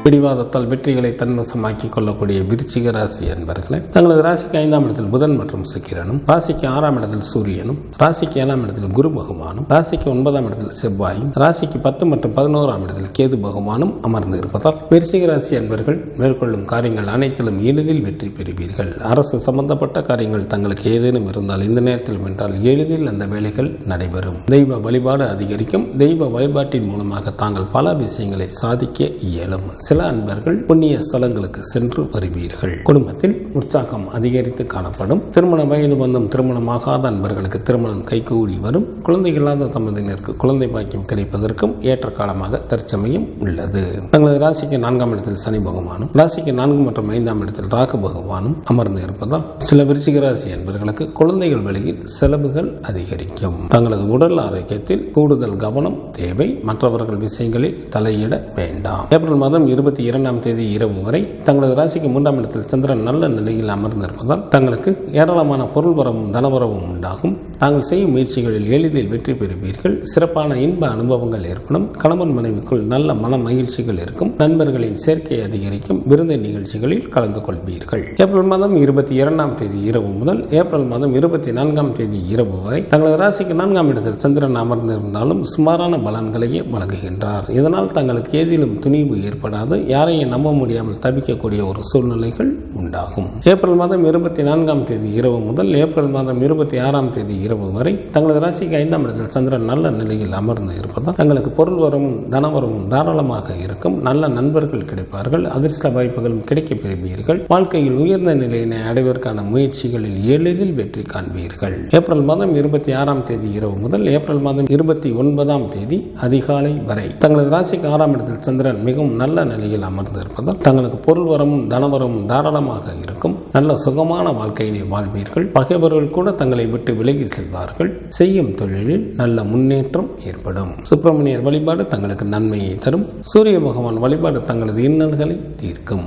பிடிவாதத்தால் வெற்றிகளை தன்வசமாக்கிக் கொள்ளக்கூடிய விருச்சிக ராசி என்பவர்களே, தங்களது ராசிக்கு 5ஆம் இடத்தில் புதன் மற்றும் சுக்கிரனும், ராசிக்கு 6ஆம் இடத்தில் சூரியனும், ராசிக்கு 7ஆம் இடத்தில் குரு பகவானும், ராசிக்கு 9ஆம் இடத்தில் செவ்வாயும், ராசிக்கு 10 மற்றும் 11ஆம் இடத்தில் கேது பகவானும் அமர்ந்து இருப்பதால் விருச்சிக ராசி என்பவர்கள் மேற்கொள்ளும் காரியங்கள் அனைத்திலும் எளிதில் வெற்றி பெறுவீர்கள். அரசு சம்பந்தப்பட்ட காரியங்கள் தங்களுக்கு ஏதேனும் இருந்தால் இந்த நேரத்தில் வென்றால் எளிதில் அந்த வேலைகள் நடைபெறும். தெய்வ வழிபாடு அதிகரிக்கும். தெய்வ வழிபாட்டின் மூலமாக தாங்கள் பல விஷயங்களை சாதிக்க இயலும். சில அன்பர்கள் புண்ணிய ஸ்தலங்களுக்கு சென்று வருவீர்கள். குடும்பத்தில் உற்சாகம் அதிகரித்து காணப்படும். திருமண வயது வந்தும் திருமணமாகாத அன்பர்களுக்கு திருமணம் கைகூடி வரும். குழந்தைகள் இல்லாத தம்பதியினருக்கு குழந்தை பாக்கியம் கிடைப்பதற்கும் ஏற்ற காலமாக தற்சமயம் உள்ளது. தங்களது ராசிக்கு 4ஆம் இடத்தில் சனி பகவானும், ராசிக்கு 4 மற்றும் 5ஆம் இடத்தில் ராகு பகவானும் அமர்ந்து இருப்பதால் சில விருச்சிக ராசி அன்பர்களுக்கு குழந்தைகள் வழியில் செலவுகள் அதிகரிக்கும். தங்களது உடல் ஆரோக்கியத்தில் கூடுதல் கவனம் தேவை. மற்றவர்கள் விஷயங்களில் தலையிட வேண்டாம். ஏப்ரல் மாதம் 22ஆம் தேதி இரவு வரை தங்களது ராசிக்கு 3ஆம் இடத்தில் சந்திரன் நல்ல நிலையில் அமர்ந்திருப்பதால் தங்களுக்கு ஏராளமான பொருள் வரவும் தனவரவும் உண்டாகும். தாங்கள் செய்யும் முயற்சிகளில் எளிதில் வெற்றி பெறுவீர்கள். சிறப்பான இன்ப அனுபவங்கள் ஏற்படும். கணவன் மனைவிக்குள் நல்ல மன மகிழ்ச்சிகள் இருக்கும். நண்பர்களின் சேர்க்கை அதிகரிக்கும். விருந்து நிகழ்ச்சிகளில் கலந்து கொள்வீர்கள். ஏப்ரல் மாதம் 22ஆம் தேதி இரவு முதல் ஏப்ரல் மாதம் 24ஆம் தேதி இரவு வரை தங்களது ராசிக்கு 4ஆம் இடத்தில் சந்திரன் அமர்ந்திருந்தாலும் சுமாரான பலன்களையே வழங்குகின்றார். இதனால் தங்களுக்கு ஏதிலும் துணிவு ஏற்படாது. யாரையும் நம்ப முடியாமல் தவிக்கக்கூடிய ஒரு சூழ்நிலைகள் உண்டாகும். ஏப்ரல் மாதம் 24ஆம் தேதி இரவு முதல் ஏப்ரல் மாதம் 26ஆம் தேதி இரவு வரை தங்களது ராசிக்கு 5ஆம் இடத்தில் சந்திரன் நல்ல நிலையில் அமர்ந்து இருப்பதால் தங்களுக்கு பொருள் வரவும் தனவரவும் தாராளமாக இருக்கும். நல்ல நண்பர்கள் கிடைப்பார்கள். அதிர்ஷ்ட வாய்ப்புகளும் கிடைக்கப் பெறுவீர்கள். வாழ்க்கையில் உயர்ந்த நிலையினை அடைவதற்கான முயற்சிகளில் எளிதில் வெற்றி காண்பீர்கள். ஏப்ரல் மாதம் 26ஆம் தேதி இரவு முதல் ஏப்ரல் மாதம் 29ஆம் தேதி அதிகாலை வரை தங்களது ராசிக்கு 6ஆம் இடத்தில் சந்திரன் மிகவும் நல்ல நிலையில் அமர்ந்து இருப்பதால் தங்களுக்கு பொருள் வரவும் தனவரவும் தாராளமாக இருக்கும். நல்ல சுகமான வாழ்க்கையினை வாழ்வீர்கள். பகைவர்கள் கூட தங்களை விட்டு விலகி செல்வார்கள். செய்யும் தொழிலில் நல்ல முன்னேற்றம் ஏற்படும். சுப்பிரமணியர் வழிபாடு தங்களுக்கு நன்மையை தரும். சூரிய பகவான் வழிபாடு தங்களது இன்னல்களை தீர்க்கும்.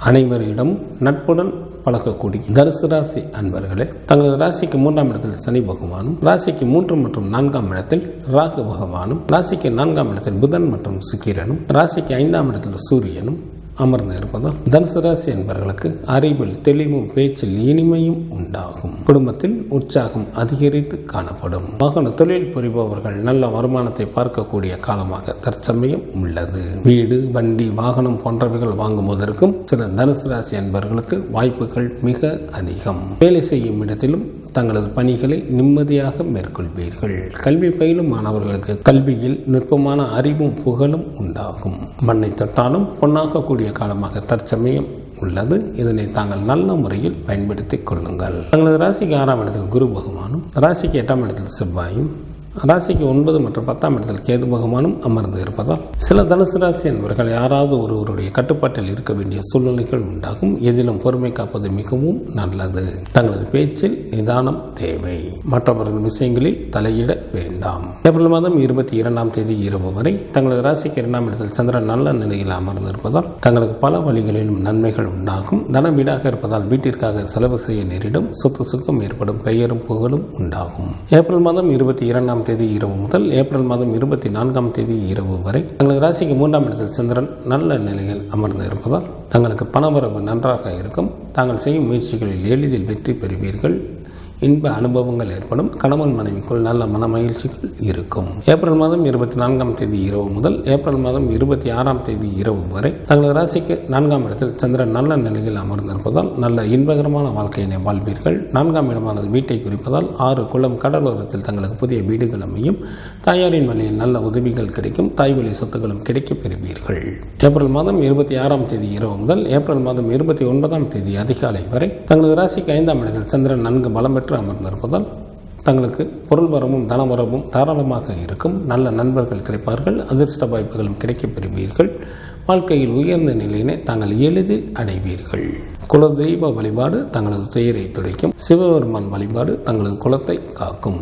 அனைவரிடம் நட்புடன் பழகக்கூடிய தனுசு ராசி அன்பர்களே, தங்களது ராசிக்கு 3ஆம் இடத்தில் சனி பகவானும், ராசிக்கு 3 மற்றும் 4ஆம் இடத்தில் ராகு பகவானும், ராசிக்கு 4ஆம் இடத்தில் புதன் மற்றும் சுக்கிரனும், ராசிக்கு 5ஆம் இடத்தில் சூரியனும் அமர்ந்து இருப்பதால் தனுசு ராசி என்பவர்களுக்கு அறிவில் தெளிவும் பேச்சில் இனிமையும் உண்டாகும். குடும்பத்தில் உற்சாகம் அதிகரித்து காணப்படும். வாகன தொழில் புரிபவர்கள் நல்ல வருமானத்தை பார்க்கக்கூடிய காலமாக தற்சமயம் உள்ளது. வீடு, வண்டி, வாகனம் போன்றவைகள் வாங்குவதற்கும் சில தனுசு ராசி என்பவர்களுக்கு வாய்ப்புகள் மிக அதிகம். வேலை செய்யும் இடத்திலும் தங்களது பணிகளை நிம்மதியாக மேற்கொள்வீர்கள். கல்வி பயிலும் மாணவர்களுக்கு கல்வியில் நுட்பமான அறிவும் புகழும் உண்டாகும். மண்ணை தொட்டாலும் பொன்னாகக்கூடிய காலமாக தற்சமயம் உள்ளது. இதனை தாங்கள் நல்ல முறையில் பயன்படுத்திக் கொள்ளுங்கள். தங்களது ராசிக்கு 6ஆம் இடத்தில் குரு பகவானும், ராசிக்கு 8ஆம் இடத்தில் செவ்வாயும், ராசிக்கு 9 மற்றும் 10ஆம் இடத்தில் கேது பகவானும் அமர்ந்து இருப்பதால் சில தனுசு ராசி என்பவர்கள் யாராவது ஒருவருடைய கட்டுப்பாட்டில் இருக்க வேண்டிய சூழ்நிலைகள் உண்டாகும். எதிலும் பொறுமை காப்பது மிகவும் நல்லது. தங்களது பேச்சில் நிதானம் தேவை. மற்றவர்கள் விஷயங்களில் தலையிட வேண்டாம். ஏப்ரல் மாதம் 22ஆம் தேதி இரவு வரை தங்களது ராசிக்கு 2ஆம் இடத்தில் சந்திரன் நல்ல நிலையில் அமர்ந்து இருப்பதால் தங்களுக்கு பல வழிகளிலும் நன்மைகள் உண்டாகும். தன வீடாக இருப்பதால் வீட்டிற்காக செலவு செய்ய நேரிடும். சொத்து சுகம் ஏற்படும். பெயரும் புகழும் உண்டாகும். ஏப்ரல் மாதம் 22ஆம் தேதி இரவு முதல் ஏப்ரல் மாதம் 24ஆம் தேதி இரவு வரை தங்களது ராசிக்கு 3ஆம் இடத்தில் சந்திரன் நல்ல நிலையில் அமர்ந்து இருப்பதால் தங்களுக்கு பணவரவு நன்றாக இருக்கும். தாங்கள் செய்யும் முயற்சிகளில் எளிதில் வெற்றி பெறுவீர்கள். இன்ப அனுபவங்கள் ஏற்படும். கணவன் மனைவிக்குள் நல்ல மன மகிழ்ச்சிகள் இருக்கும். ஏப்ரல் மாதம் 24ஆம் தேதி இரவு முதல் ஏப்ரல் மாதம் 26ஆம் தேதி இரவு வரை தங்களது ராசிக்கு 4ஆம் இடத்தில் சந்திரன் நல்ல நிலையில் அமர்ந்திருப்பதால் நல்ல இன்பகரமான வாழ்க்கையினை வாழ்வீர்கள். 4ஆம் இடமானது வீட்டை குறிப்பதால் 6 குளம் கடலோரத்தில் தங்களுக்கு புதிய வீடுகள் அமையும். தாயாரின் வழியில் நல்ல உதவிகள் கிடைக்கும். தாய்வழி சொத்துக்களும் கிடைக்கப் பெறுவீர்கள். ஏப்ரல் மாதம் 26ஆம் தேதி இரவு முதல் ஏப்ரல் மாதம் 29ஆம் தேதி அதிகாலை வரை தங்களது ராசிக்கு 5ஆம் இடத்தில் சந்திரன் நன்கு பலம் அமர்ந்திருப்பதால் தங்களுக்கு பொருள் வரவும் தனவரவும் தாராளமாக இருக்கும். நல்ல நண்பர்கள் கிடைப்பார்கள். அதிர்ஷ்ட வாய்ப்புகளும் கிடைக்கப் பெறுவீர்கள். வாழ்க்கையில் உயர்ந்த நிலையினை தாங்கள் எளிதில் அடைவீர்கள். குலதெய்வ வழிபாடு தங்களது துயரை துடைக்கும். சிவபெருமான் வழிபாடு தங்களது குலத்தை காக்கும்.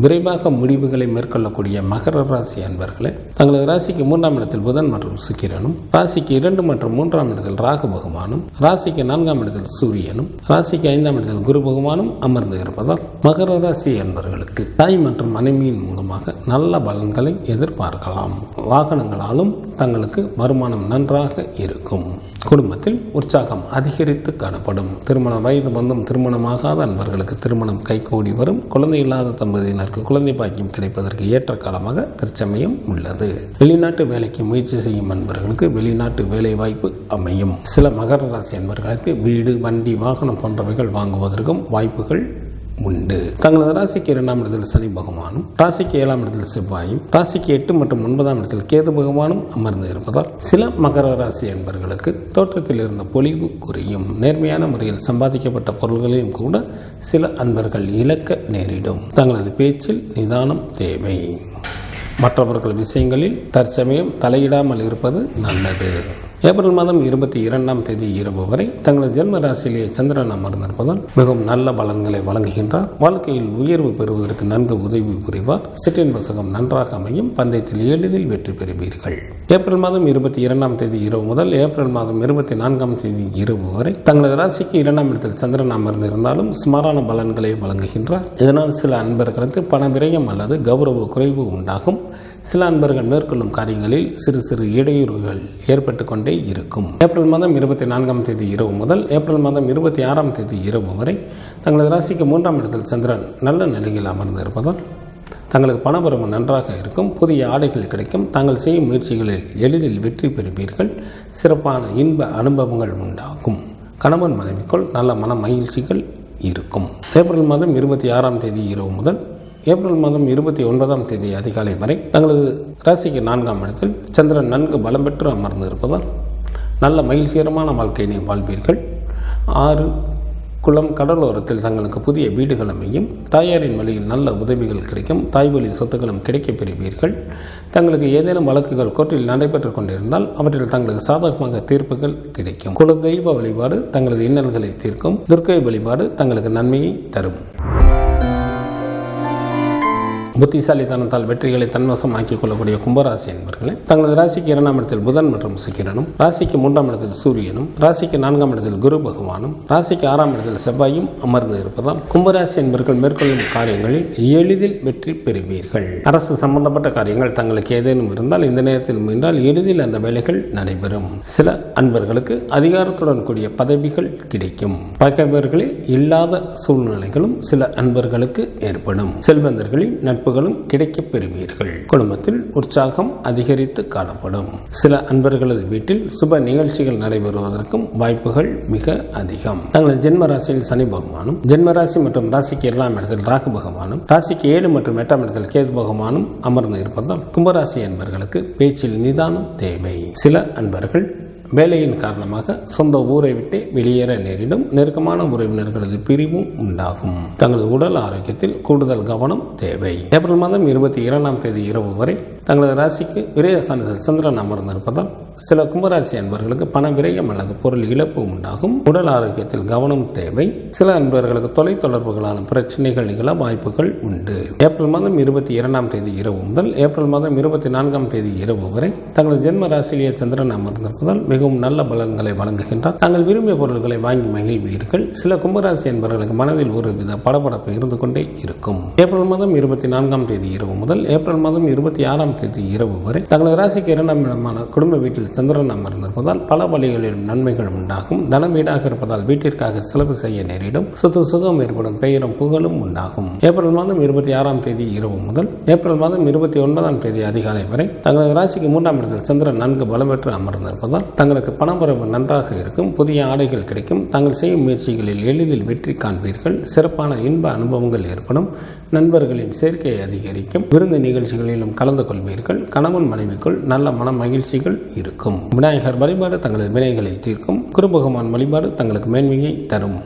விரைவாக முடிவுகளை மேற்கொள்ளக்கூடிய மகர ராசி அன்பர்களே, தங்களது ராசிக்கு 3ஆம் இடத்தில் புதன் மற்றும் சுக்கிரனும், ராசிக்கு 2 மற்றும் 3ஆம் இடத்தில் ராகு பகவானும், ராசிக்கு 4ஆம் இடத்தில் சூரியனும், ராசிக்கு 5ஆம் இடத்தில் குரு பகவானும் அமர்ந்து இருப்பதால் மகர ராசி அன்பர்களுக்கு தாய் மற்றும் மனைவியின் மூலமாக நல்ல பலன்களை எதிர்பார்க்கலாம். வாகனங்களாலும் தங்களுக்கு வருமானம் நன்றாக இருக்கும். குடும்பத்தில் உற்சாகம் அதிகரித்து காணப்படும். திருமண வயது வந்தும் திருமணமாகாத அன்பர்களுக்கு திருமணம் கைகூடி வரும். குழந்தை இல்லாத தம்பதியினருக்கு குழந்தை பாக்கியம் கிடைப்பதற்கு ஏற்ற காலமாக தற்சமயம் உள்ளது. வெளிநாட்டு வேலைக்கு முயற்சி செய்யும் அன்பர்களுக்கு வெளிநாட்டு வேலை வாய்ப்பு அமையும். சில மகர ராசி அன்பர்களுக்கு வீடு, வண்டி, வாகனம் போன்றவைகள் வாங்குவதற்கும் வாய்ப்புகள் உண்டு. தங்களது ராசிக்கு 2ஆம் இடத்தில் சனி பகவானும், ராசிக்கு 7ஆம் இடத்தில் செவ்வாயும், ராசிக்கு 8 மற்றும் 9ஆம் இடத்தில் கேது பகவானும் அமர்ந்து இருப்பதால் சில மகர ராசி என்பவர்களுக்கு தோற்றத்தில் இருந்த பொலிவு குறையும். நேர்மையான முறையில் சம்பாதிக்கப்பட்ட பொருள்களையும் கூட சில அன்பர்கள் இழக்க நேரிடும். தங்களது பேச்சில் நிதானம் தேவை. மற்றவர்கள் விஷயங்களில் தற்சமயம் தலையிடாமல் இருப்பது நல்லது. ஏப்ரல் மாதம் 22ஆம் தேதி இரவு வரை தங்களது ஜென்ம ராசியிலேயே சந்திரன் அமர்ந்திருப்பதால் மிகவும் நல்ல பலன்களை வழங்குகின்றார். வாழ்க்கையில் உயர்வு பெறுவதற்கு நன்கு உதவி புரிவார். சிற்றின்ப சுகம் நன்றாக அமையும். பந்தயத்தில் எளிதில் வெற்றி பெறுவீர்கள். ஏப்ரல் மாதம் 22ஆம் தேதி இரவு முதல் ஏப்ரல் மாதம் 24ஆம் தேதி இரவு வரை தங்களது ராசிக்கு 2ஆம் இடத்தில் சந்திரன் அமர்ந்திருந்தாலும் சுமாரான பலன்களை வழங்குகின்றார். இதனால் சில அன்பர்களுக்கு பண விரயம் அல்லது கௌரவ குறைவு உண்டாகும். சில அன்பர்கள் மேற்கொள்ளும் காரியங்களில் சிறு சிறு இடையூறுகள் ஏற்பட்டு கொண்டே இருக்கும். ஏப்ரல் மாதம் 24ஆம் தேதி இரவு முதல் ஏப்ரல் மாதம் 26ஆம் தேதி இரவு வரை தங்களது ராசிக்கு 3ஆம் இடத்தில் சந்திரன் நல்ல நிலையில் அமர்ந்து இருப்பதால் தங்களுக்கு பணவரவு நன்றாக இருக்கும். புதிய ஆடைகள் கிடைக்கும். தாங்கள் செய்யும் முயற்சிகளில் எளிதில் வெற்றி பெறுவீர்கள். சிறப்பான இன்ப அனுபவங்கள் உண்டாகும். கணவன் மனைவிக்குள் நல்ல மன மகிழ்ச்சிகள் இருக்கும். ஏப்ரல் மாதம் 26ஆம் தேதி இரவு முதல் ஏப்ரல் மாதம் 29ஆம் தேதி அதிகாலை வரை தங்களது ராசிக்கு 4ஆம் இடத்தில் சந்திரன் நன்கு பலம் பெற்று அமர்ந்து இருப்பதால் நல்ல மகிழ்ச்சிகரமான வாழ்க்கையினை வாழ்வீர்கள். 6 குளம் கடலோரத்தில் தங்களுக்கு புதிய வீடுகள் அமையும். தாயாரின் வழியில் நல்ல உதவிகள் கிடைக்கும். தாய்வழி சொத்துக்களும் கிடைக்கப் பெறுவீர்கள். தங்களுக்கு ஏதேனும் வழக்குகள் கோர்ட்டில் நடைபெற்று கொண்டிருந்தால் அவற்றில் தங்களுக்கு சாதகமாக தீர்ப்புகள் கிடைக்கும். குலதெய்வ வழிபாடு தங்களது இன்னல்களை தீர்க்கும். துர்க்கை வழிபாடு தங்களுக்கு நன்மையை தரும். புத்திசாலித்தனத்தால் வெற்றிகளை தன்வசம் ஆக்கிக் கொள்ளக்கூடிய கும்பராசி என்பவர்களே, தங்களது ராசிக்கு 2ஆம் இடத்தில் புதன் மற்றும் சுக்கிரனும், ராசிக்கு 3ஆம் இடத்தில் சூரியனும், ராசிக்கு 4ஆம் இடத்தில் குரு பகவானும், ராசிக்கு 6ஆம் இடத்தில் செவ்வாயும் அமர்ந்து இருப்பதால் கும்பராசி என்பவர்கள் மேற்கொள்ளும் காரியங்களில் எளிதில் வெற்றி பெறுவீர்கள். அரசு சம்பந்தப்பட்ட காரியங்கள் தங்களுக்கு ஏதேனும் இருந்தால் இந்த நேரத்தில் முயன்றால் எளிதில் அந்த வேலைகள் நடைபெறும். சில அன்பர்களுக்கு அதிகாரத்துடன் கூடிய பதவிகள் கிடைக்கும். பகைவர்களில் இல்லாத சூழ்நிலைகளும் சில அன்பர்களுக்கு ஏற்படும். செல்வந்தர்களின் நட்புகளும் கிடைக்கப் பெறுவீர்கள். குடும்பத்தில் உற்சாகம் அதிகரித்து காணப்படும். சில அன்பர்களது வீட்டில் சுப நிகழ்ச்சிகள் நடைபெறுவதற்கும் வாய்ப்புகள் மிக அதிகம். தங்களது ஜென்ம ராசியில் சனி பகவானும், ஜென்ம ராசி மற்றும் ராசிக்கு 2ஆம் இடத்தில் ராகு பகவானும், ராசிக்கு 7 மற்றும் 8ஆம் இடத்தில் கேது பகவானும் அமர்ந்து இருப்பதால் கும்பராசி அன்பர்களுக்கு பேச்சில் நிதானம் தேவை. சில அன்பர்கள் வேலையின் காரணமாக சொந்த ஊரை விட்டு வெளியேற நேரிடும். நெருக்கமான உறவினர்களது பிரிவும் உண்டாகும். தங்களது உடல் ஆரோக்கியத்தில் கூடுதல் கவனம் தேவை. ஏப்ரல் மாதம் 22ஆம் தேதி இரவு வரை தங்களது ராசிக்கு விரயஸ்தானத்தில் சந்திரன் அமர்ந்திருப்பதால் சில கும்பராசி அன்பர்களுக்கு பண விரயம் அல்லது பொருள் இழப்பு உண்டாகும். உடல் ஆரோக்கியத்தில் கவனம் தேவை. சில அன்பர்களுக்கு தொலைத்தொடர்புகளான பிரச்சனைகள் நிகழ வாய்ப்புகள் உண்டு. ஏப்ரல் மாதம் 22ஆம் தேதி இரவு முதல் ஏப்ரல் மாதம் 24ஆம் தேதி இரவு வரை தங்களது ஜென்ம ராசியிலேயே சந்திரன் அமர்ந்திருப்பதால் மிகவும் நல்ல பலன்களை வழங்குகின்றார். தாங்கள் விரும்பிய பொருட்களை வாங்கி மகிழ்வீர்கள். சில கும்பராசி என்பவர்களுக்கு மனதில் ஒரு வித படபடப்பு இருந்து கொண்டே இருக்கும். ஏப்ரல் மாதம் 24ஆம் தேதி இரவு முதல் ஏப்ரல் மாதம் 26ஆம் தேதி இரவு வரை தங்களது ராசிக்கு 2ஆம் இடமான குடும்ப வீட்டில் சந்திரன் அமர்ந்திருப்பதால் பல வழிகளிலும் நன்மைகள் உண்டாகும். தனம் வீடாக இருப்பதால் வீட்டிற்காக செலவு செய்ய நேரிடும். சொத்து சுகம் ஏற்படும். பெயரும் புகழும் உண்டாகும். ஏப்ரல் மாதம் 26ஆம் தேதி இரவு முதல் ஏப்ரல் மாதம் 29ஆம் தேதி அதிகாலை வரை தங்களது ராசிக்கு 3ஆம் இடத்தில் சந்திரன் நன்கு பலம் பெற்று அமர்ந்திருப்பதால் தங்களுக்கு பணவரவு நன்றாக இருக்கும். புதிய ஆடைகள் கிடைக்கும். தாங்கள் செய்யும் முயற்சிகளில் எளிதில் வெற்றி காண்பீர்கள். சிறப்பான இன்ப அனுபவங்கள் ஏற்படும். நண்பர்களின் சேர்க்கை அதிகரிக்கும். விருந்து நிகழ்ச்சிகளிலும் கலந்து கொள்வீர்கள். கணவன் மனைவிக்குள் நல்ல மன மகிழ்ச்சிகள் இருக்கும். விநாயகர் வழிபாடு தங்களது வினைகளை தீர்க்கும். குரு பகவான் வழிபாடு தங்களுக்கு மேன்மையை தரும்.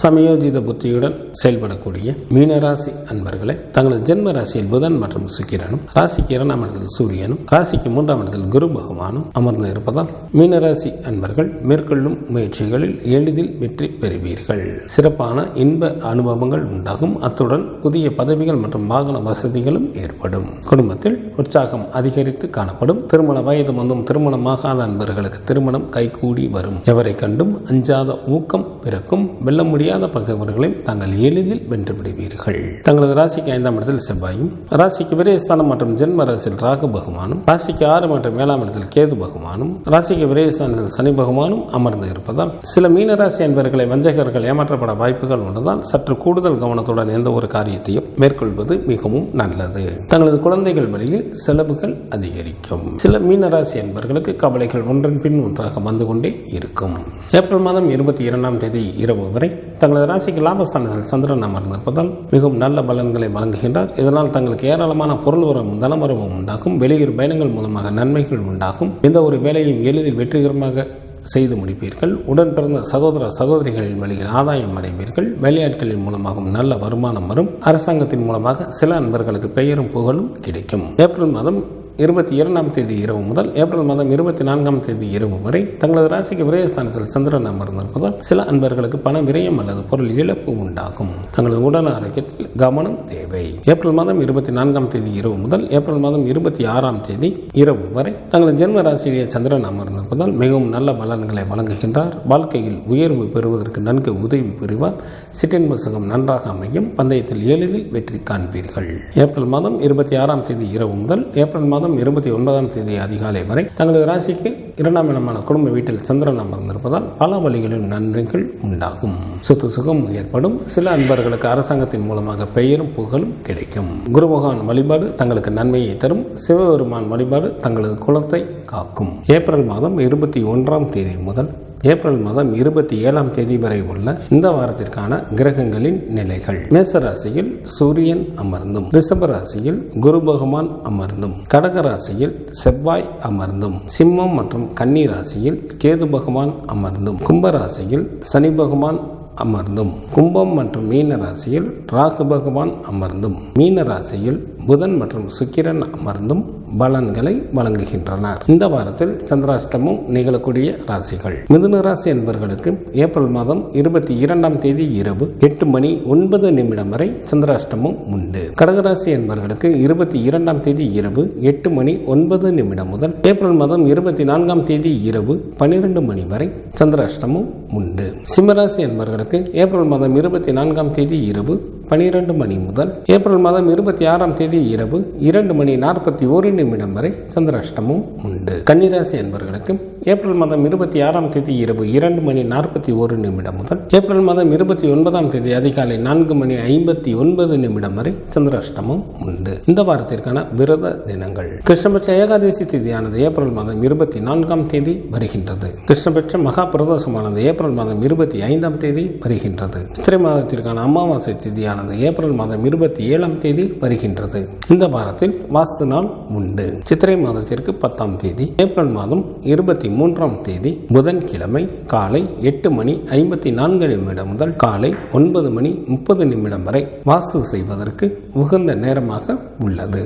சமயோஜித புத்தியுடன் செயல்படக்கூடிய மீனராசி அன்பர்களை தங்களது ஜென்ம ராசியில் புதன் மற்றும் சுக்கிரனும், ராசிக்கு 2ஆம் இடத்தில் சூரியனும், ராசிக்கு 3ஆம் இடத்தில் குரு பகவானும் அமர்ந்து இருப்பதால் மீனராசி அன்பர்கள் மேற்கொள்ளும் முயற்சிகளில் எளிதில் வெற்றி பெறுவீர்கள். சிறப்பான இன்ப அனுபவங்கள் உண்டாகும். அத்துடன் புதிய பதவிகள் மற்றும் வாகன வசதிகளும் ஏற்படும். குடும்பத்தில் உற்சாகம் அதிகரித்து காணப்படும். திருமண வயது வந்தும் திருமணமாகாத அன்பர்களுக்கு திருமணம் கைகூடி வரும். எவரை கண்டும் அஞ்சாத ஊக்கம் பிறக்கும். வெல்ல முடியாத பகைவர்களையும் தாங்கள் எளிதில் வென்று விடுவீர்கள். தங்களது ராசிக்கு 5ஆம் இடத்தில் செவ்வாயும், ராசிக்கு விரயஸ்தானம் மற்றும் ஜென்ம ராசியில் ராகு பகவானும், ராசிக்கு 6 மற்றும் 7ஆம் இடத்தில் கேது பகவானும், ராசிக்கு விரயஸ்தானத்தில் சனி பகவானும் அமர்ந்து இருப்பதால் சில மீனராசி என்பவர்களை வஞ்சகர்கள் ஏமாற்றப்பட வாய்ப்புகள் உள்ளதால் சற்று கூடுதல் கவனத்துடன் எந்த ஒரு காரியத்தையும் மேற்கொள்வது மிகவும் நல்லது. தங்களது குழந்தைகள் வழியில் செலவுகள் அதிகரிக்கும். சில மீனராசி என்பவர்களுக்கு கவலைகள் ஒன்றன் பின் ஒன்றாக வந்து கொண்டே இருக்கும். ஏப்ரல் மாதம் 22ஆம் தேதி இரவு வரை தங்களது ராசிக்கு லாபஸ்தானத்தில் சந்திரன் அமர்ந்திருப்பதால் மிகவும் நல்ல பலன்களை வழங்குகின்றார். இதனால் தங்களுக்கு ஏராளமான பொருள் வரவும் தனவரவும் உண்டாகும். வெளியூர் பயணங்கள் மூலமாக நன்மைகள் உண்டாகும். எந்த ஒரு வேலையும் எளிதில் வெற்றிகரமாக செய்து முடிப்பீர்கள். உடன் பிறந்த சகோதர சகோதரிகளின் வழியில் ஆதாயம் அடைவீர்கள். வேலையாட்களின் மூலமாகவும் நல்ல வருமானம் வரும். அரசாங்கத்தின் மூலமாக சில நண்பர்களுக்கு பெயரும் புகழும் கிடைக்கும். ஏப்ரல் மாதம் 22ஆம் தேதி இரவு முதல் ஏப்ரல் மாதம் 24ஆம் தேதி இரவு வரை தங்களது ராசிக்கு விரயஸ்தானத்தில் சந்திரன் அமர்ந்திருப்பதால் சில அன்பர்களுக்கு பண விரயம் அல்லது பொருள் இழப்பு உண்டாகும். தங்களது உடல் ஆரோக்கியத்தில் கவனம் தேவை. ஏப்ரல் மாதம் 24ஆம் தேதி இரவு முதல் ஏப்ரல் மாதம் 26ஆம் தேதி இரவு வரை தங்களது ஜென்ம ராசியிலேயே சந்திரன் அமர்ந்திருப்பதால் மிகவும் நல்ல பலன்களை வழங்குகின்றார். வாழ்க்கையில் உயர்வு பெறுவதற்கு நன்கு உதவி புரிவார். சிற்றின்ப சுகம் நன்றாக அமையும். பந்தயத்தில் எளிதில் வெற்றி காண்பீர்கள். ஏப்ரல் மாதம் 26ஆம் தேதி இரவு முதல் ஏப்ரல் மாதம் 29ஆம் தேதி அதிகாலை வரை தங்களது ராசிக்கு 2ஆம் இடமான குடும்ப வீட்டில் சந்திரன் அமர்ந்திருப்பதால் பல வழிகளில் நன்மைகள் உண்டாகும். சொத்து சுகம் ஏற்படும். சில அன்பர்களுக்கு அரசாங்கத்தின் மூலமாக பெயரும் புகழும் கிடைக்கும். குரு பகவான் வழிபாடு தங்களுக்கு நன்மையை தரும். சிவபெருமான் வழிபாடு தங்களது குலத்தை காக்கும். ஏப்ரல் மாதம் 21ஆம் தேதி முதல் ஏப்ரல் மாதம் 27ஆம் தேதி வரை உள்ள இந்த வாரத்திற்கான கிரகங்களின் நிலைகள். மேச ராசியில் சூரியன் அமர்ந்தும், ரிஷப ராசியில் குரு பகவான் அமர்ந்தும், கடக ராசியில் செவ்வாய் அமர்ந்தும், சிம்மம் மற்றும் கன்னி ராசியில் கேது பகவான் அமர்ந்தும், கும்ப ராசியில் சனி பகவான் அமர்ந்தும், கும்பம் மற்றும் மீன ராசியில் ராகு பகவான் அமர்ந்தும், மீன ராசியில் புதன் மற்றும் சுக்கிரன் அமர்ந்தும் பலன்களை வழங்குகின்றனர். இந்த வாரத்தில் சந்திராஷ்டமம் நிகழக்கூடிய ராசிகள். மிதுன ராசி என்பவர்களுக்கு ஏப்ரல் மாதம் 22ஆம் தேதி இரவு 8:09 வரை சந்திராஷ்டமம் உண்டு. கடகராசி என்பவர்களுக்கு 22ஆம் தேதி இரவு 8:09 முதல் ஏப்ரல் மாதம் 24ஆம் தேதி இரவு 12 மணி வரை சந்திராஷ்டமம் உண்டு. சிம்மராசி என்பவர்களுக்கு ஏப்ரல் மாதம் 24ஆம் தேதி இரவு 12 மணி முதல் ஏப்ரல் மாதம் 26ஆம் தேதி இரவு 2:41 வரை சந்திராஷ்டமம் உண்டு. கன்னிராசி என்பவர்களுக்கு ஏப்ரல் மாதம் 26ஆம் தேதி இரவு 2:41 முதல் ஏப்ரல் மாதம் 29ஆம் தேதி அதிகாலை 4:59 வரை சந்திராஷ்டமம் உண்டு. இந்த வாரத்திற்கான விரத தினங்கள். கிருஷ்ணபட்ச ஏகாதசி திதியானது ஏப்ரல் மாதம் 24ஆம் தேதி வருகின்றது. கிருஷ்ணபட்ச மகா பிரதோஷமானது ஏப்ரல் மாதம் 25ஆம் தேதி வருகின்றது. சித்திரை மாதத்திற்கான அமாவாசை திதியானது ஏப்ரல் மாதம் 27ஆம் தேதி வருகின்றது. இந்த வாரத்தில் வாஸ்து நாள் உண்டு. சித்திரை மாதத்திற்கு 10ஆம் தேதி ஏப்ரல் மாதம் 23ஆம் தேதி புதன்கிழமை காலை 8:54 முதல் காலை 9:30 வரை வாஸ்து செய்வதற்கு உகந்த நேரமாக உள்ளது.